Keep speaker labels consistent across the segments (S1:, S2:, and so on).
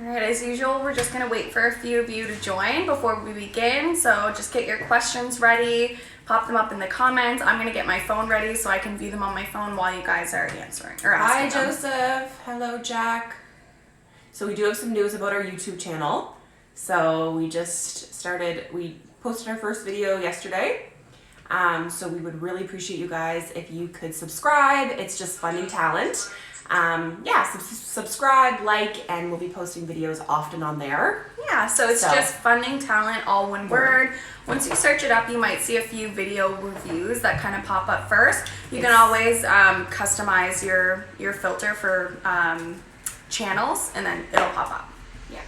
S1: right, as usual, we're just going to wait for a few of you to join before we begin. So just get your questions ready, pop them up in the comments. I'm going to get my phone ready so I can view them on my phone while you guys are answering or asking
S2: Hi, Joseph. Hello, Jack. So we do have some news about our YouTube channel. So we posted our first video yesterday. So we would really appreciate you guys if you could subscribe. It's just Funding Talent. Subscribe, like, and we'll be posting videos often on there.
S1: Yeah, so it's just Funding Talent, all one word. Once you search it up, you might see a few video reviews that kind of pop up first. You can always customize your filter for channels, and then it'll pop up.
S2: Yeah.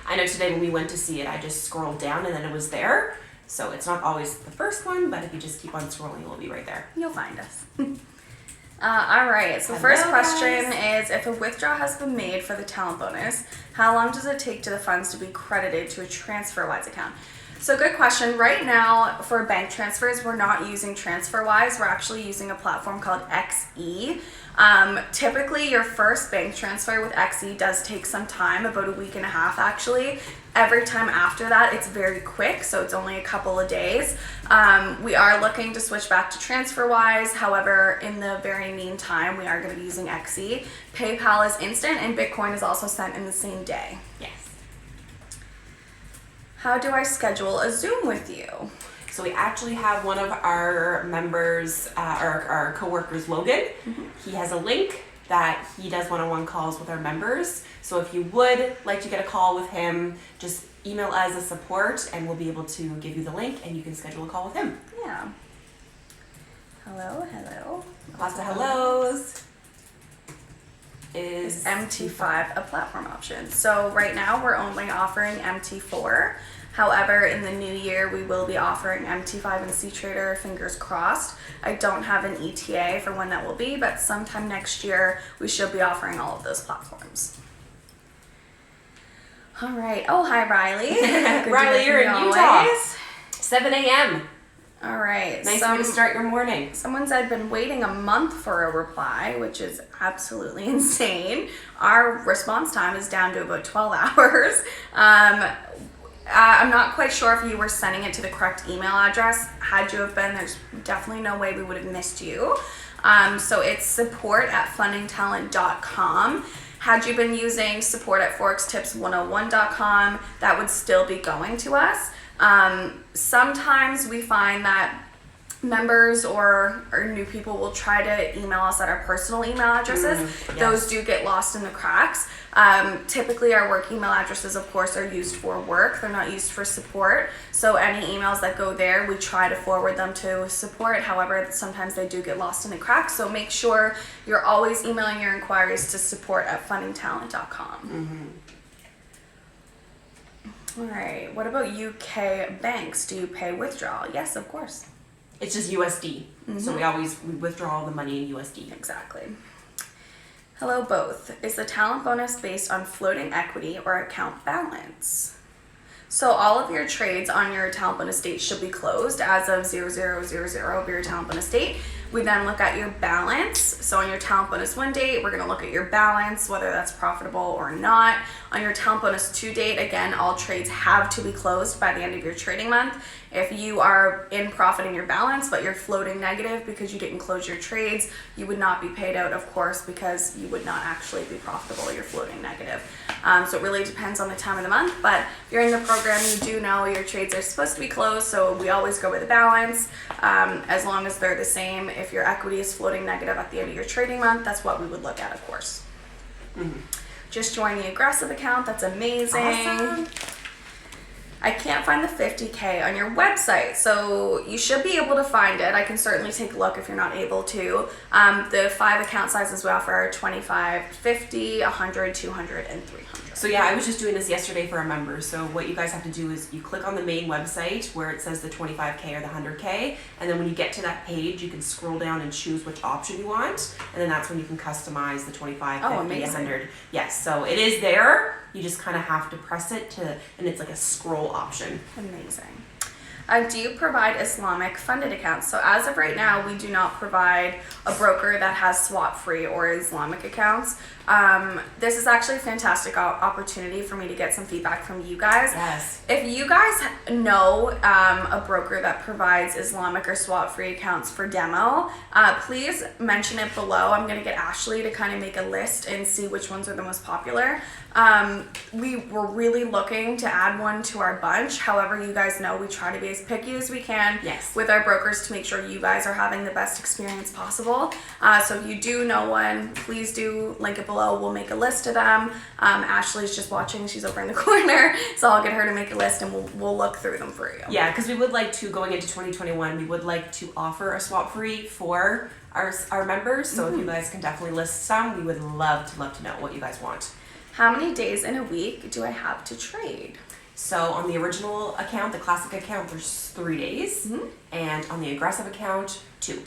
S2: I know today when we went to see it, I just scrolled down and then it was there. So it's not always the first one, but if you just keep on scrolling, it'll be right there.
S1: You'll find us. All right, so the first question is, if a withdrawal has been made for the talent bonus, how long does it take to the funds to be credited to a Transferwise account? So good question. Right now, for bank transfers, we're not using Transferwise. We're actually using a platform called XE. Typically, your first bank transfer with XE does take some time, about a week and a half actually. Every time after that, it's very quick, so it's only a couple of days. We are looking to switch back to Transferwise. However, in the very meantime, we are going to be using XE. PayPal is instant, and Bitcoin is also sent in the same day.
S2: Yes.
S1: How do I schedule a Zoom with you?
S2: So we actually have one of our members, our co-workers, Logan. Mm-hmm. He has a link that he does one-on-one calls with our members. So if you would like to get a call with him, just email us a support and we'll be able to give you the link and you can schedule a call with him.
S1: Yeah. Hello.
S2: Lots of hellos. Is
S1: mt4 a platform option? So right now we're only offering mt4. However, in the new year, we will be offering mt5 and CTrader, fingers crossed. I don't have an ETA for when that will be, but sometime next year, we should be offering all of those platforms. All right. Oh, hi, Riley.
S2: Riley, you're in Utah. 7 a.m.
S1: All right.
S2: Nice way to start your morning.
S1: Someone said been waiting a month for a reply, which is absolutely insane. Our response time is down to about 12 hours. I'm not quite sure if you were sending it to the correct email address. Had you have been, there's definitely no way we would have missed you. So it's support@fundingtalent.com. Had you been using support@forextips101.com, that would still be going to us. Sometimes we find that members or new people will try to email us at our personal email addresses.
S2: Yes.
S1: Those do get lost in the cracks. Typically our work email addresses, of course, are used for work. They're not used for support. So any emails that go there, we try to forward them to support. However, sometimes they do get lost in the cracks. So make sure you're always emailing your inquiries to support@fundingtalent.com.
S2: Mm-hmm.
S1: All right. What about UK banks? Do you pay withdrawal? Yes, of course.
S2: It's just USD. Mm-hmm. So we withdraw all the money in USD.
S1: Exactly. Hello, both. Is the talent bonus based on floating equity or account balance? So all of your trades on your talent bonus date should be closed as of 0000 of your talent bonus date. We then look at your balance. So on your talent bonus 1 date, we're going to look at your balance, whether that's profitable or not. On your talent bonus 2 date, again, all trades have to be closed by the end of your trading month. If you are in profit in your balance, but you're floating negative because you didn't close your trades, you would not be paid out, of course, because you would not actually be profitable. You're floating negative. So it really depends on the time of the month, but if you're in the program, you do know your trades are supposed to be closed, so we always go with the balance, as long as they're the same. If your equity is floating negative at the end of your trading month, that's what we would look at, of course. Mm-hmm. Just join the aggressive account. That's amazing. Awesome. I can't find the 50K on your website, so you should be able to find it. I can certainly take a look if you're not able to. The 5 account sizes we offer are 25, 50, 100, 200, and 300.
S2: So yeah, I was just doing this yesterday for our members. So what you guys have to do is you click on the main website where it says the 25K or the 100K, and then when you get to that page, you can scroll down and choose which option you want, and then that's when you can customize the 25, 50, 100. Yes, so it is there. You just kind of have to press it and it's like a scroll option.
S1: Amazing. Do you provide Islamic funded accounts? So as of right now, we do not provide a broker that has swap-free or Islamic accounts. This is actually a fantastic opportunity for me to get some feedback from you guys.
S2: Yes.
S1: If you guys know a broker that provides Islamic or swap-free accounts for demo, please mention it below. I'm going to get Ashley to kind of make a list and see which ones are the most popular. We were really looking to add one to our bunch. However, you guys know we try to be as picky as we can with our brokers to make sure you guys are having the best experience possible. So if you do know one, please do link it below. We'll make a list of them. Ashley's just watching. She's over in the corner. So I'll get her to make a list and we'll look through them for you.
S2: Yeah, because we would like to, going into 2021, we would like to offer a swap free for our members. So if you guys can definitely list some, we would love to know what you guys want.
S1: How many days in a week do I have to trade?
S2: So on the original account, the classic account, there's 3 days. And on the aggressive account, 2.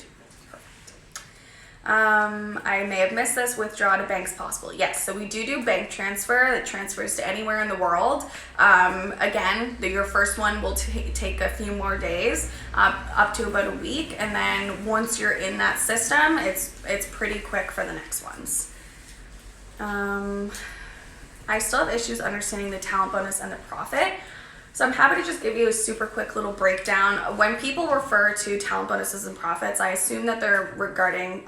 S1: I may have missed this. Withdraw to banks possible. Yes, so we do bank transfer that transfers to anywhere in the world. Again, your first one will take a few more days, up to about a week, and then once you're in that system, it's pretty quick for the next ones. I still have issues understanding the talent bonus and the profit. So I'm happy to just give you a super quick little breakdown. When people refer to talent bonuses and profits, I assume that they're regarding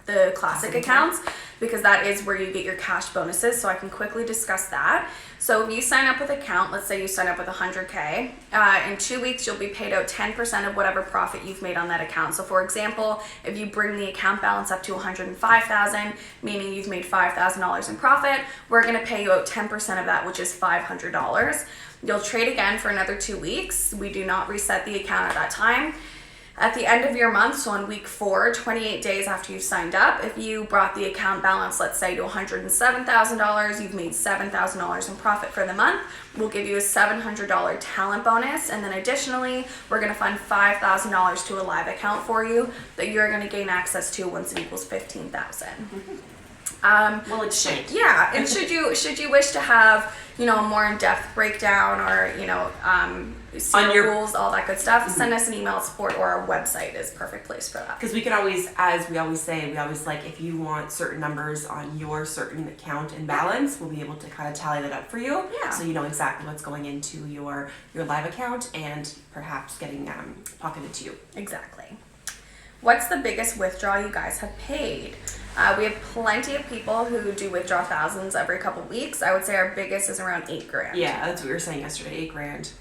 S1: the classic accounts, because that is where you get your cash bonuses. So I can quickly discuss that. So if you sign up with an account, let's say you sign up with 100K, in 2 weeks you'll be paid out 10% of whatever profit you've made on that account. So for example, if you bring the account balance up to 105,000, meaning you've made $5,000 in profit, we're going to pay you out 10% of that, which is $500. You'll trade again for another 2 weeks. We do not reset the account at that time. At the end of your month, so on week 4, 28 days after you've signed up, if you brought the account balance, let's say, to $107,000, you've made $7,000 in profit for the month, we'll give you a $700 talent bonus, and then additionally, we're going to fund $5,000 to a live account for you that you're going to gain access to once it equals $15,000.
S2: We'll exchange.
S1: Yeah, and should you wish to have, a more in-depth breakdown or, see
S2: On your
S1: rules, all that good stuff, send us an email support, or our website is a perfect place for that.
S2: Because we can always, as we always say, like, if you want certain numbers on your certain account and balance, we'll be able to kind of tally that up for you.
S1: Yeah.
S2: So you know exactly what's going into your live account and perhaps getting pocketed to you.
S1: Exactly. What's the biggest withdrawal you guys have paid? We have plenty of people who do withdraw thousands every couple weeks. I would say our biggest is around $8,000.
S2: Yeah, that's what we were saying yesterday, $8,000.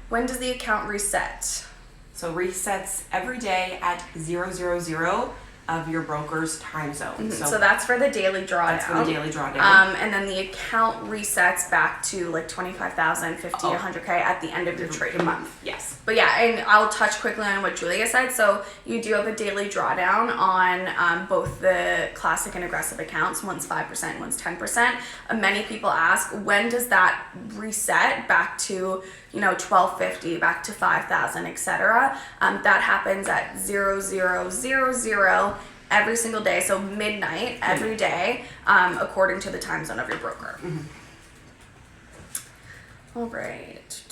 S1: When does the account reset?
S2: So resets every day at 000 of your broker's time zone.
S1: So that's for the daily drawdown.
S2: That's for the daily drawdown.
S1: And then the account resets back to like 25,000, 50, 100K at the end of your trade month.
S2: Yes.
S1: But yeah, and I'll touch quickly on what Julia said. So you do have a daily drawdown on both the classic and aggressive accounts. One's 5%, one's 10%. Many people ask, when does that reset back to, $1,250, back to $5,000, etc. That happens at 0000 every single day, so midnight every day, according to the time zone of your broker. All right.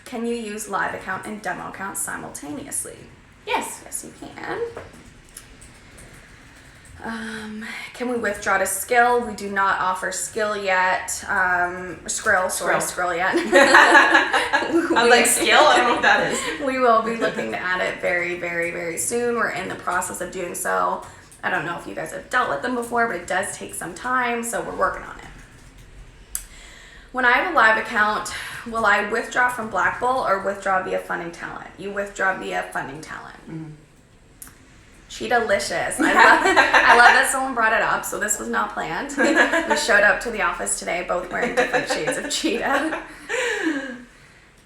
S1: Can you use live account and demo account simultaneously?
S2: Yes.
S1: Yes, you can. Can we withdraw to Skill? We do not offer Skill yet. Skrill yet.
S2: I'm like, Skill? I don't know what that is.
S1: We will be looking to add it very, very, very soon. We're in the process of doing so. I don't know if you guys have dealt with them before, but it does take some time, so we're working on it. When I have a live account, will I withdraw from Black Bull or withdraw via Funding Talent? You withdraw via Funding Talent. Cheetah-licious. I love that someone brought it up, so this was not planned. We showed up to the office today both wearing different shades of cheetah.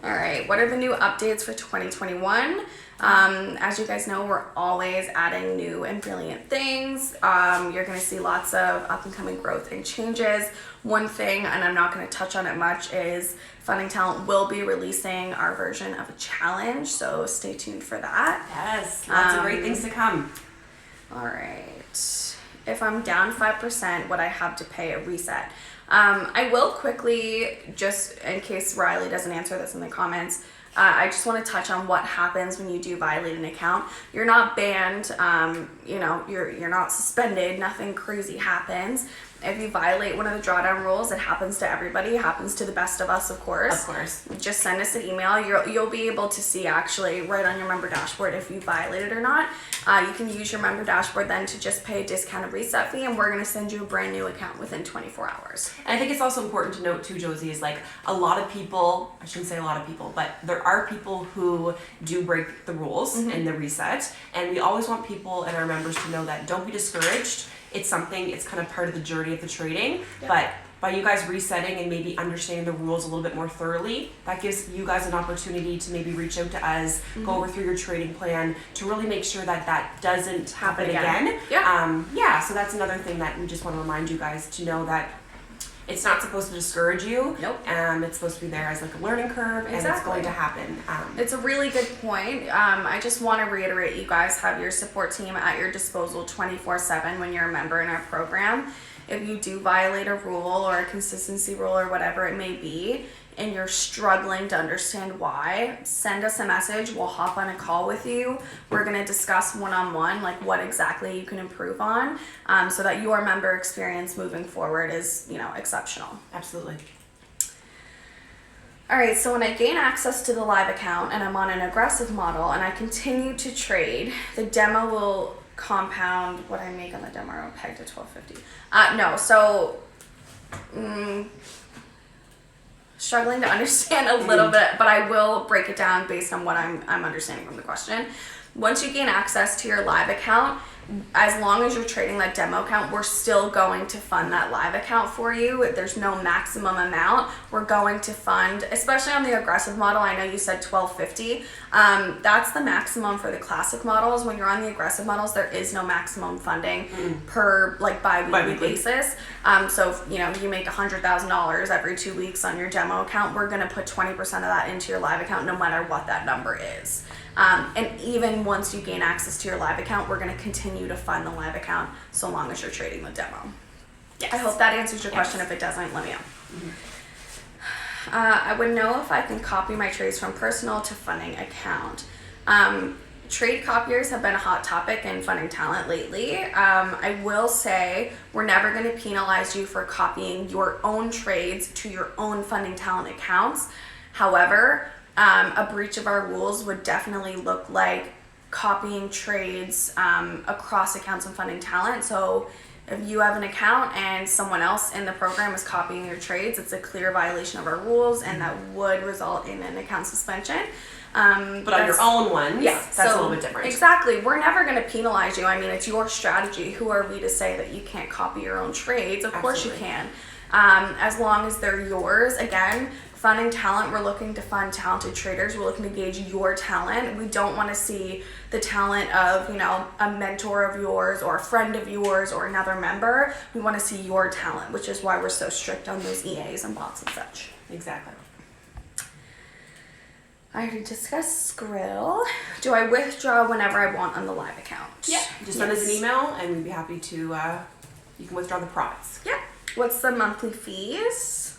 S1: All right, what are the new updates for 2021? As you guys know, we're always adding new and brilliant things. You're going to see lots of up-and-coming growth and changes. One thing, and I'm not going to touch on it much, is Funding Talent will be releasing our version of a challenge, so stay tuned for that.
S2: Yes, lots of great things to come.
S1: All right. If I'm down 5%, would I have to pay a reset? I will quickly, just in case Riley doesn't answer this in the comments, I just want to touch on what happens when you do violate an account. You're not banned, you're not suspended, nothing crazy happens. If you violate one of the drawdown rules, it happens to everybody. It happens to the best of us, of course.
S2: Of course.
S1: Just send us an email. You'll be able to see actually right on your member dashboard if you violated or not. You can use your member dashboard then to just pay a discounted reset fee, and we're going to send you a brand new account within 24 hours.
S2: And I think it's also important to note too, Josie, is like a lot of people, I shouldn't say a lot of people, but there are people who do break the rules in the reset. And we always want people and our members to know that don't be discouraged. It's kind of part of the journey of the trading, but by you guys resetting and maybe understanding the rules a little bit more thoroughly, that gives you guys an opportunity to maybe reach out to us, go over through your trading plan to really make sure that that doesn't happen again. So that's another thing that we just want to remind you guys to know, that it's not supposed to discourage you.
S1: Nope.
S2: It's supposed to be there as like a learning curve, and it's going to happen.
S1: It's a really good point. I just want to reiterate, you guys have your support team at your disposal 24/7 when you're a member in our program. If you do violate a rule or a consistency rule or whatever it may be, and you're struggling to understand why, send us a message. We'll hop on a call with you. We're going to discuss one-on-one like what exactly you can improve on, so that your member experience moving forward is, exceptional.
S2: Absolutely.
S1: All right, so when I gain access to the live account and I'm on an aggressive model and I continue to trade, the demo will compound what I make on the demo pegged to 1250. Struggling to understand a little bit, but I will break it down based on what I'm understanding from the question. Once you gain access to your live account, as long as you're trading that demo account, we're still going to fund that live account for you. There's no maximum amount. We're going to fund, especially on the aggressive model. I know you said 1250. That's the maximum for the classic models. When you're on the aggressive models, there is no maximum funding per bi-weekly basis. So if you make $100,000 every 2 weeks on your demo account, we're going to put 20% of that into your live account, no matter what that number is. And even once you gain access to your live account, we're going to continue to fund the live account so long as you're trading the demo.
S2: Yes.
S1: I hope that answers your question. If it doesn't, let me know. I would know if I can copy my trades from personal to funding account. Trade copiers have been a hot topic in funding talent lately. I will say we're never going to penalize you for copying your own trades to your own funding talent accounts. However, a breach of our rules would definitely look like copying trades across accounts and funding talent. So if you have an account and someone else in the program is copying your trades, it's a clear violation of our rules, and that would result in an account suspension.
S2: But on your own ones, that's a little bit different.
S1: Exactly. We're never going to penalize you. I mean, it's your strategy. Who are we to say that you can't copy your own trades? Of course you can. As long as they're yours. Again, funding talent, we're looking to fund talented traders. We're looking to gauge your talent. We don't want to see the talent of, a mentor of yours or a friend of yours or another member. We want to see your talent, which is why we're so strict on those EAs and bots and such.
S2: Exactly.
S1: I already discussed Skrill. Do I withdraw whenever I want on the live account?
S2: Yeah. Just send us an email and we'd be happy to, you can withdraw the profits.
S1: Yeah. What's the monthly fees?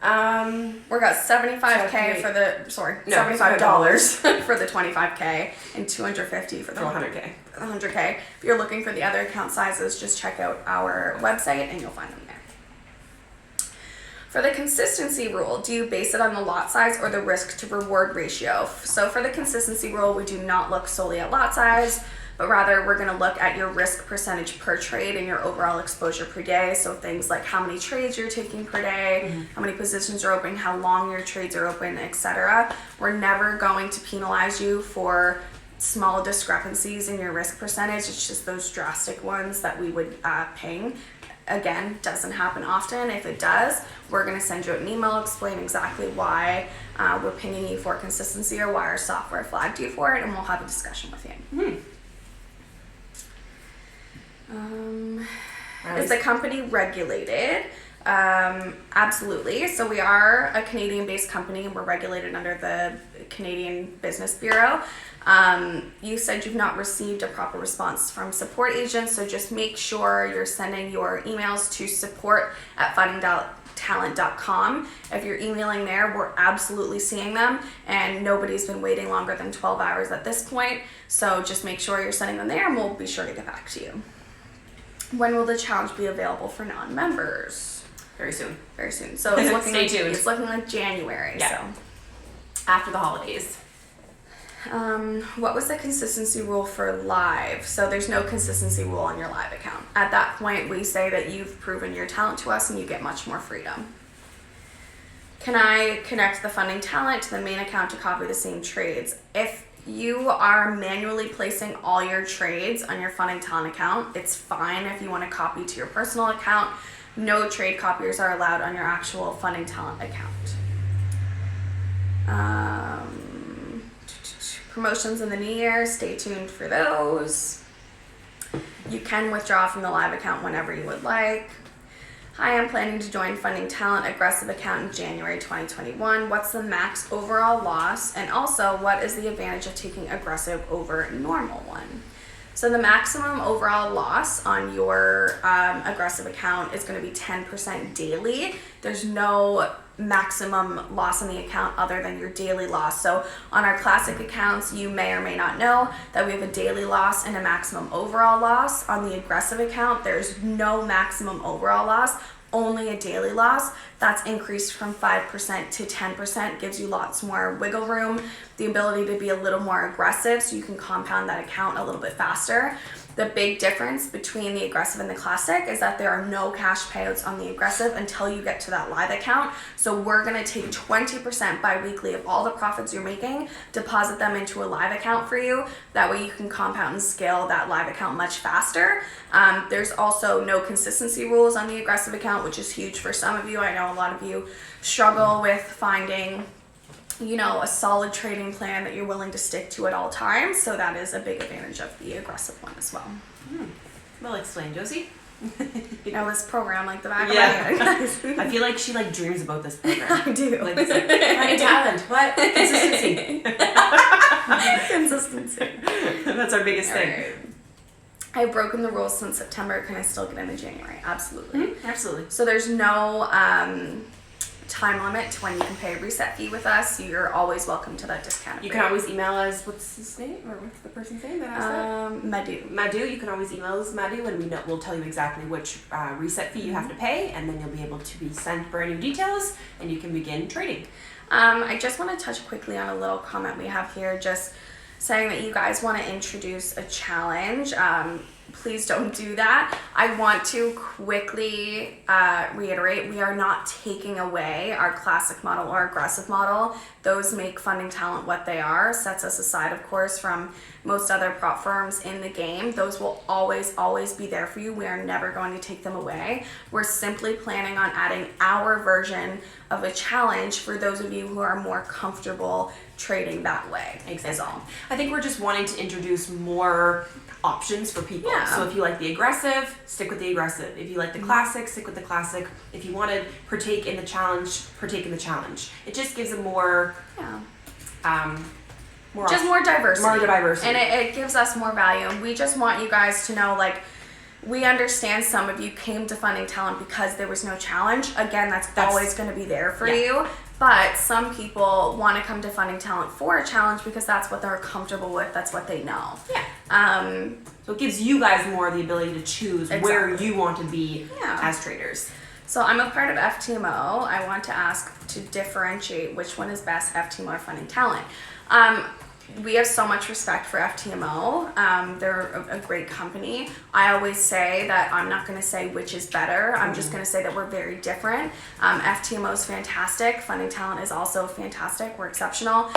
S1: We got $75K for the, $75 for the 25K and $250 for the
S2: 100K.
S1: 100K. If you're looking for the other account sizes, just check out our website and you'll find them there. For the consistency rule, do you base it on the lot size or the risk to reward ratio? So for the consistency rule, we do not look solely at lot size, but rather we're going to look at your risk percentage per trade and your overall exposure per day. So things like how many trades you're taking per day, how many positions are open, how long your trades are open, etc. We're never going to penalize you for small discrepancies in your risk percentage. It's just those drastic ones that we would ping. Again, doesn't happen often. If it does, we're going to send you an email explain exactly why we're pinging you for consistency or why our software flagged you for it, and we'll have a discussion with you. Is the company regulated? Absolutely. So we are a Canadian-based company. We're regulated under the Canadian Business Bureau. You said you've not received a proper response from support agents, so just make sure you're sending your emails to support@findingtalent.com. If you're emailing there, we're absolutely seeing them, and nobody's been waiting longer than 12 hours at this point. So just make sure you're sending them there, and we'll be sure to get back to you. When will the challenge be available for non-members?
S2: Very soon.
S1: Very soon. So it's looking
S2: Stay tuned.
S1: It's looking like January.
S2: Yeah.
S1: So
S2: After the holidays.
S1: what was the consistency rule for live? So there's no consistency rule on your live account. At that point, we say that you've proven your talent to us and you get much more freedom. Can I connect the funding talent to the main account to copy the same trades? If you are manually placing all your trades on your funding talent account, it's fine if you want to copy to your personal account. No trade copiers are allowed on your actual funding talent account. Promotions in the new year, stay tuned for those. You can withdraw from the live account whenever you would like. Hi, I'm planning to join Funding Talent Aggressive account in January 2021. What's the max overall loss? And also, what is the advantage of taking aggressive over normal one? So the maximum overall loss on your aggressive account is going to be 10% daily. There's no maximum loss on the account other than your daily loss. So on our classic accounts, you may or may not know that we have a daily loss and a maximum overall loss. On the aggressive account, there's no maximum overall loss, only a daily loss. That's increased from 5% to 10%, gives you lots more wiggle room, the ability to be a little more aggressive so you can compound that account a little bit faster. The big difference between the aggressive and the classic is that there are no cash payouts on the aggressive until you get to that live account. So we're gonna take 20% bi-weekly of all the profits you're making, deposit them into a live account for you. That way you can compound and scale that live account much faster. There's also no consistency rules on the aggressive account, which is huge for some of you. I know a lot of you struggle with finding a solid trading plan that you're willing to stick to at all times. So that is a big advantage of the aggressive one as well.
S2: Well explained, Josie.
S1: This program like the back of
S2: Yeah.
S1: my hand.
S2: I feel like she dreams about this program.
S1: I do.
S2: Like, it's like, finding talent. What? Consistency.
S1: Consistency.
S2: That's our biggest thing.
S1: Right. I've broken the rules since September. Can I still get into January? Absolutely.
S2: Absolutely.
S1: So there's no time limit to when you can pay a reset fee with us. You're always welcome to that discount.
S2: You can always email us. What's his name, or what's the person's name that asked that? Madhu. You can always email us, Madhu, and we'll tell you exactly which reset fee you have to pay, and then you'll be able to be sent brand new details, and you can begin trading.
S1: I just want to touch quickly on a little comment we have here, just saying that you guys want to introduce a challenge. Please don't do that. I want to quickly reiterate, we are not taking away our classic model or aggressive model. Those make Funding Talent what they are, sets us aside, of course, from most other prop firms in the game. Those will always be there for you. We are never going to take them away. We're simply planning on adding our version of a challenge for those of you who are more comfortable trading that way. Is all.
S2: I think we're just wanting to introduce more options for people.
S1: Yeah.
S2: So if you like the aggressive, stick with the aggressive. If you like the classic, stick with the classic. If you want to partake in the challenge, partake in the challenge. It just gives a more more diversity. More diversity.
S1: And it gives us more value. And we just want you guys to know, we understand some of you came to Funding Talent because there was no challenge. Again, that's always going to be there for you. But some people want to come to Funding Talent for a challenge because that's what they're comfortable with. That's what they know.
S2: Yeah. So it gives you guys more the ability to choose where you want to be as traders.
S1: So I'm a part of FTMO. I want to ask to differentiate which one is best, FTMO or Funding Talent. We have so much respect for FTMO. They're a great company. I always say that I'm not going to say which is better. I'm just going to say that we're very different. FTMO is fantastic. Funding Talent is also fantastic. We're exceptional.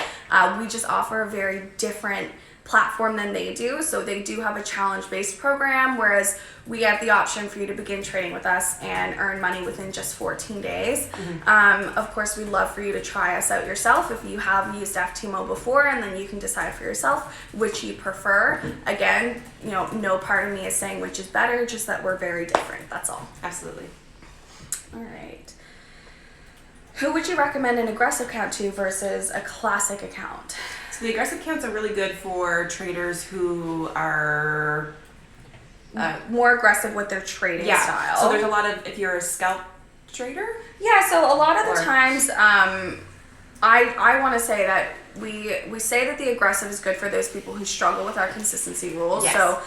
S1: We just offer a very different platform than they do. So they do have a challenge-based program, whereas we have the option for you to begin trading with us and earn money within just 14 days. Of course, we'd love for you to try us out yourself if you have used FTMO before, and then you can decide for yourself which you prefer. Again, no part of me is saying which is better, just that we're very different. That's all.
S2: Absolutely.
S1: All right. Who would you recommend an aggressive account to versus a classic account?
S2: So the aggressive accounts are really good for traders who are
S1: more aggressive with their trading style.
S2: So there's a lot of, if you're a scalp trader?
S1: Yeah, so a lot of the times, I want to say that we say that the aggressive is good for those people who struggle with our consistency rules.
S2: Yes.
S1: So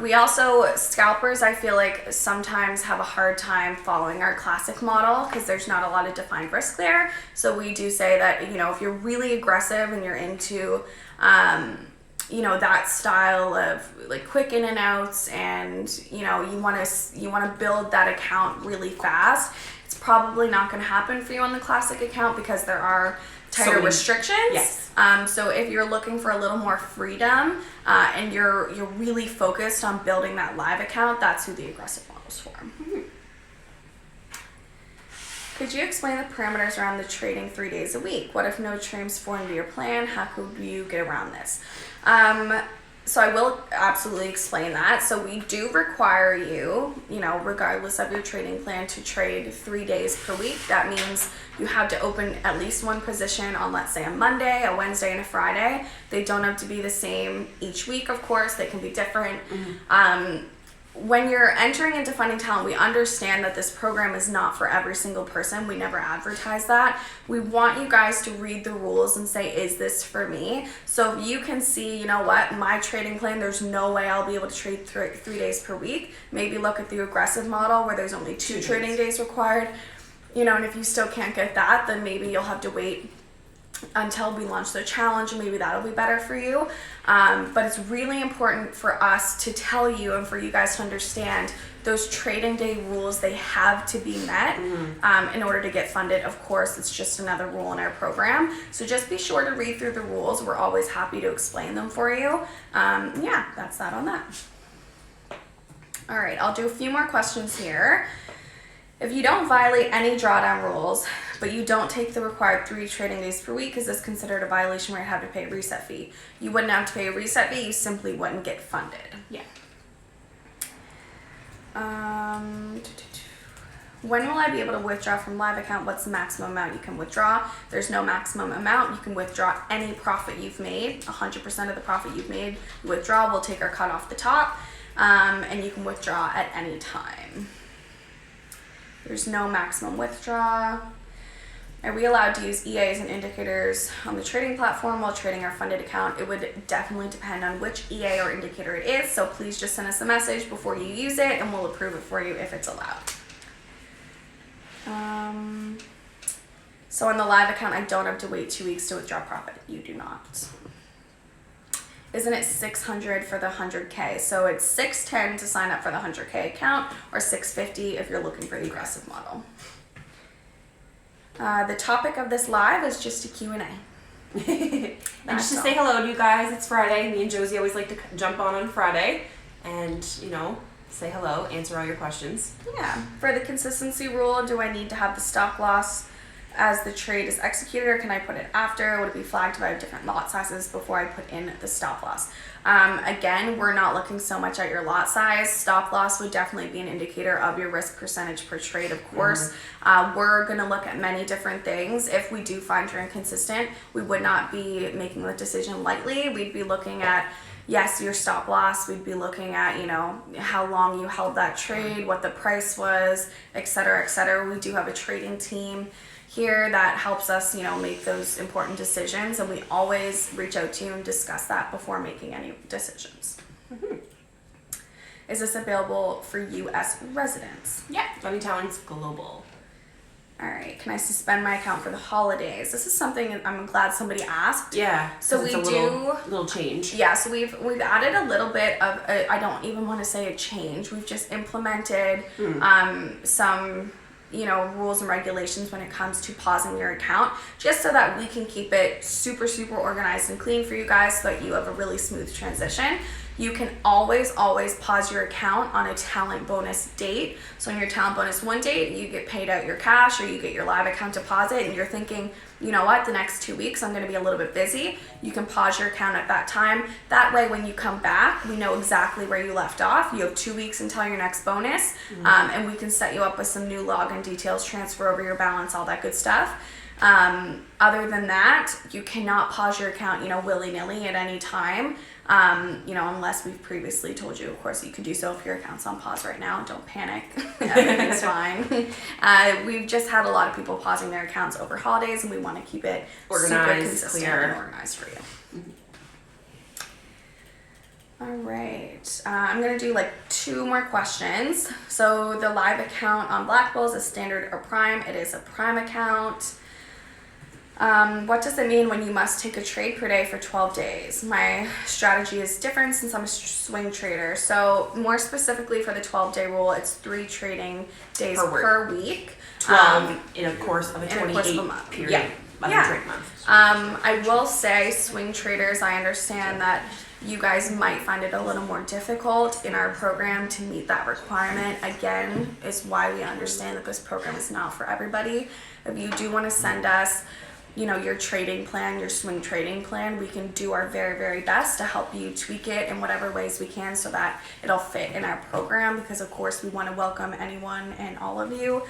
S1: we also, scalpers, I feel like sometimes have a hard time following our classic model because there's not a lot of defined risk there. So we do say that, if you're really aggressive and you're into, that style of like quick in and outs and, you want to build that account really fast, it's probably not going to happen for you on the classic account because there are tighter restrictions.
S2: Yes.
S1: So if you're looking for a little more freedom and you're really focused on building that live account, that's who the aggressive model's for.
S2: Mm-hmm.
S1: Could you explain the parameters around the trading 3 days a week? What if no trades fall into your plan? How could you get around this? So I will absolutely explain that. So we do require you, regardless of your trading plan, to trade 3 days per week. That means you have to open at least one position on, let's say, a Monday, a Wednesday, and a Friday. They don't have to be the same each week, of course. They can be different. Mm-hmm. When you're entering into Funding Talent, we understand that this program is not for every single person. We never advertise that. We want you guys to read the rules and say, is this for me? So if you can see, my trading plan, there's no way I'll be able to trade 3 days per week. Maybe look at the aggressive model where there's only 2 trading days required. And if you still can't get that, then maybe you'll have to wait until we launch the challenge, and maybe that'll be better for you. But it's really important for us to tell you and for you guys to understand those trading day rules. They have to be met in order to get funded. Of course, it's just another rule in our program. So just be sure to read through the rules. We're always happy to explain them for you. That's that on that. All right, I'll do a few more questions here. If you don't violate any drawdown rules, but you don't take the required 3 trading days per week, is this considered a violation where you have to pay a reset fee? You wouldn't have to pay a reset fee, you simply wouldn't get funded.
S2: Yeah.
S1: When will I be able to withdraw from live account? What's the maximum amount you can withdraw? There's no maximum amount. You can withdraw any profit you've made. 100% of the profit you've made, you withdraw. We'll take our cut off the top, and you can withdraw at any time. There's no maximum withdraw. Are we allowed to use EAs and indicators on the trading platform while trading our funded account? It would definitely depend on which EA or indicator it is, so please just send us a message before you use it and we'll approve it for you if it's allowed. So on the live account, I don't have to wait 2 weeks to withdraw profit. You do not. Isn't it $600 for the 100K? So it's $610 to sign up for the 100K account, or $650 if you're looking for the aggressive model. The topic of this live is just a Q&A.
S2: And just to say hello to you guys, it's Friday. Me and Josie always like to jump on Friday and, say hello, answer all your questions.
S1: Yeah. For the consistency rule, do I need to have the stop loss as the trade is executed, or can I put it after? Would it be flagged if I have different lot sizes before I put in the stop loss? Again, we're not looking so much at your lot size. Stop loss would definitely be an indicator of your risk percentage per trade, of course. We're going to look at many different things. If we do find you're inconsistent, we would not be making the decision lightly. We'd be looking at, yes, your stop loss. We'd be looking at, how long you held that trade, what the price was, et cetera, et cetera. We do have a trading team here that helps us, make those important decisions, and we always reach out to you and discuss that before making any decisions. Mm-hmm. Is this available for U.S. residents?
S2: Yeah, Funding Talent's global.
S1: All right. Can I suspend my account for the holidays? This is something I'm glad somebody asked.
S2: Yeah.
S1: So we do
S2: little change.
S1: Yeah. So we've added a little bit of I don't even want to say a change. We've just implemented some rules and regulations when it comes to pausing your account, just so that we can keep it super, super organized and clean for you guys so that you have a really smooth transition. You can always pause your account on a talent bonus date. So on your talent bonus 1 date, you get paid out your cash or you get your live account deposit, and you're thinking, you know what, the next 2 weeks I'm going to be a little bit busy. You can pause your account at that time. That way when you come back, we know exactly where you left off. You have 2 weeks until your next bonus, and we can set you up with some new login details, transfer over your balance, all that good stuff. Other than that, you cannot pause your account, willy-nilly at any time. Unless we've previously told you, of course, you could do so if your account's on pause right now. Don't panic. Everything's fine. We've just had a lot of people pausing their accounts over holidays, and we want to keep it
S2: organized,
S1: super consistent
S2: clear,
S1: and organized for you. All right. I'm going to do 2 more questions. So the live account on Black Bull is a standard or prime. It is a prime account. What does it mean when you must take a trade per day for 12 days? My strategy is different since I'm a swing trader. So more specifically for the 12-day rule, it's 3 trading days per week.
S2: 12 in a course of a 28
S1: month.
S2: period.
S1: Yeah.
S2: Trade month.
S1: I will say, swing traders, I understand that you guys might find it a little more difficult in our program to meet that requirement. Again, is why we understand that this program is not for everybody. If you do want to send us your trading plan, your swing trading plan, we can do our very, very best to help you tweak it in whatever ways we can so that it'll fit in our program, because of course we want to welcome anyone and all of you.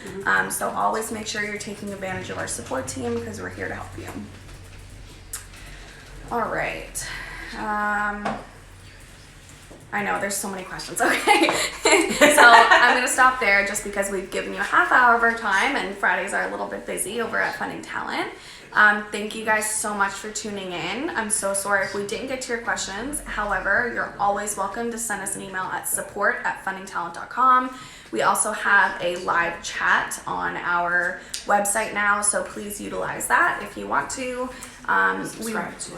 S1: So always make sure you're taking advantage of our support team, because we're here to help you. All right. I know there's so many questions. Okay. So I'm going to stop there just because we've given you a half hour of our time, and Fridays are a little bit busy over at Funding Talent. Thank you guys so much for tuning in. I'm so sorry if we didn't get to your questions. However, you're always welcome to send us an email at support@fundingtalent.com. We also have a live chat on our website now, so please utilize that if you want to. Subscribe to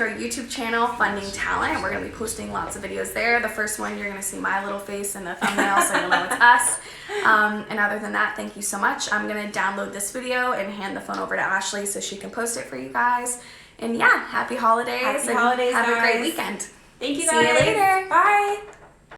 S1: our YouTube channel, Funding Talent. We're going to be posting lots of videos there. The first one, you're going to see my little face in the thumbnail, so you'll know it's us. And other than that, thank you so much. I'm going to download this video and hand the phone over to Ashley so she can post it for you guys. And happy holidays.
S2: Happy holidays,
S1: have
S2: guys.
S1: a great weekend.
S2: Thank you,
S1: See
S2: guys.
S1: you later.
S2: Bye.